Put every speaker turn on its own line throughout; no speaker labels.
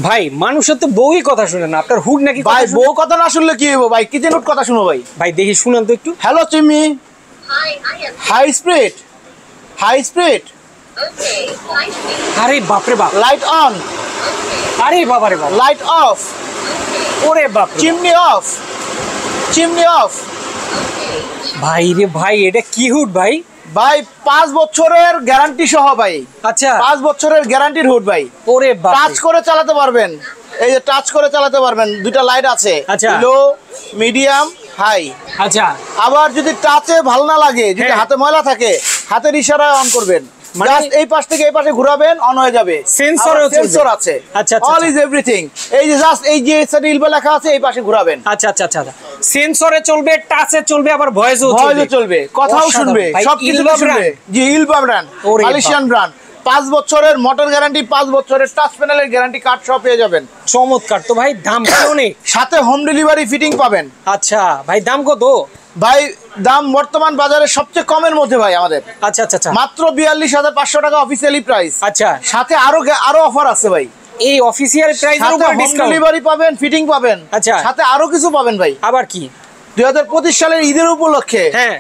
ভাই মানুষের তো বউই কথা শুনে না, আপনার হুড নাকি
ভাই বউ কথা না শুনলে কি হইব ভাই, কিচেন হুড কথা শুনো ভাই।
ভাই দেখি শুনান তো একটু।
হ্যালো চিমি, হাই স্পিড, হাই স্পিড,
আরে বাপরে বাপ,
লাইট অন,
আরে বাবারে বাপ,
লাইট অফ,
ওরে বাপ,
চিমনি অফ, চিমনি অফ।
ভাই রে ভাই, এটা কি হুড ভাই?
ভাই 5 বছরের গ্যারান্টি সহ ভাই।
আচ্ছা
5 বছরের গ্যারান্টির হুড ভাই।
ওরে বাপ,
টাচ করে চালাতে পারবেন, এই যে টাচ করে চালাতে পারবেন, দুইটা লাইট আছে,
আচ্ছা।
লো, মিডিয়াম, হাই।
আচ্ছা
আবার যদি টাচে ভালো না লাগে, যদি
হ্যাঁ।
হাতে ময়লা থাকে, হাতের ইশারায় অন করবেন,
মানে-
জাস্ট এই পাশ থেকে এই পাশে ঘোরাবেন, অন হয়ে যাবে।
সেন্সরও চলবে?
সেন্সর আছে,
আচ্ছা, আচ্ছা,
অল
আচ্ছা।
Is everything. এই যে জাস্ট এই যে সাইডে ইলবা লেখা আছে, এই পাশে ঘোরাবেন,
আচ্ছা আচ্ছা আচ্ছা, সেন্সরে চলবে, টাচে চলবে, আবার ভয়েসও
ভয়েসও চলবে, কথাও শুনবে, সবকিছু শুনবে। জি ইলবা ব্র্যান্ড,
ওরে
মালয়েশিয়ান ব্র্যান্ড। 5 বছরের মোটর গ্যারান্টি, 5 বছরের টাচ প্যানেলের গ্যারান্টি কার্ড সব পেয়ে যাবেন।
চমৎকার তো ভাই, দাম কি অনেক?
সাথে হোম ডেলিভারি ফিটিং পাবেন।
আচ্ছা ভাই, দাম কত?
ভাই দাম বর্তমান বাজারে সবচেয়ে কমের মধ্যে ভাই আমাদের,
আচ্ছা আচ্ছা আচ্ছা,
মাত্র 42,500 টাকা অফিসিয়ালি প্রাইস।
আচ্ছা
সাথে আরো অফার আছে ভাই,
এই অফিসিয়াল প্রাইসের
সাথে
উপর
হোম
ডিসকাউন্ট,
ডেলিভারি পাবেন, ফিটিং পাবেন,
আচ্ছা।
সাথে আরো কিছু পাবেন ভাই।
আবার কি?
2025 সালের ঈদের উপলক্ষে
হ্যাঁ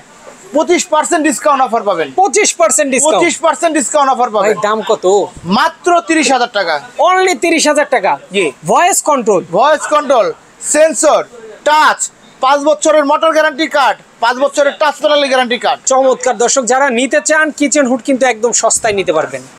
25% ডিসকাউন্ট অফার পাবেন।
25% ডিসকাউন্ট।
25% ডিসকাউন্ট অফার
ভাই
পাবেন,
দাম কত?
মাত্র 30,000 টাকা।
অনলি 30,000 টাকা।
জি।
Voice control,
voice control, sensor, touch, 5 বছরের মোটর গ্যারান্টি কার্ড, 5 বছরের টাচ প্যানেলের গ্যারান্টি কার্ড।
চমৎকার। দর্শক যারা নিতে চান কিচেন হুড কিন্তু একদম সস্তায় নিতে পারবেন।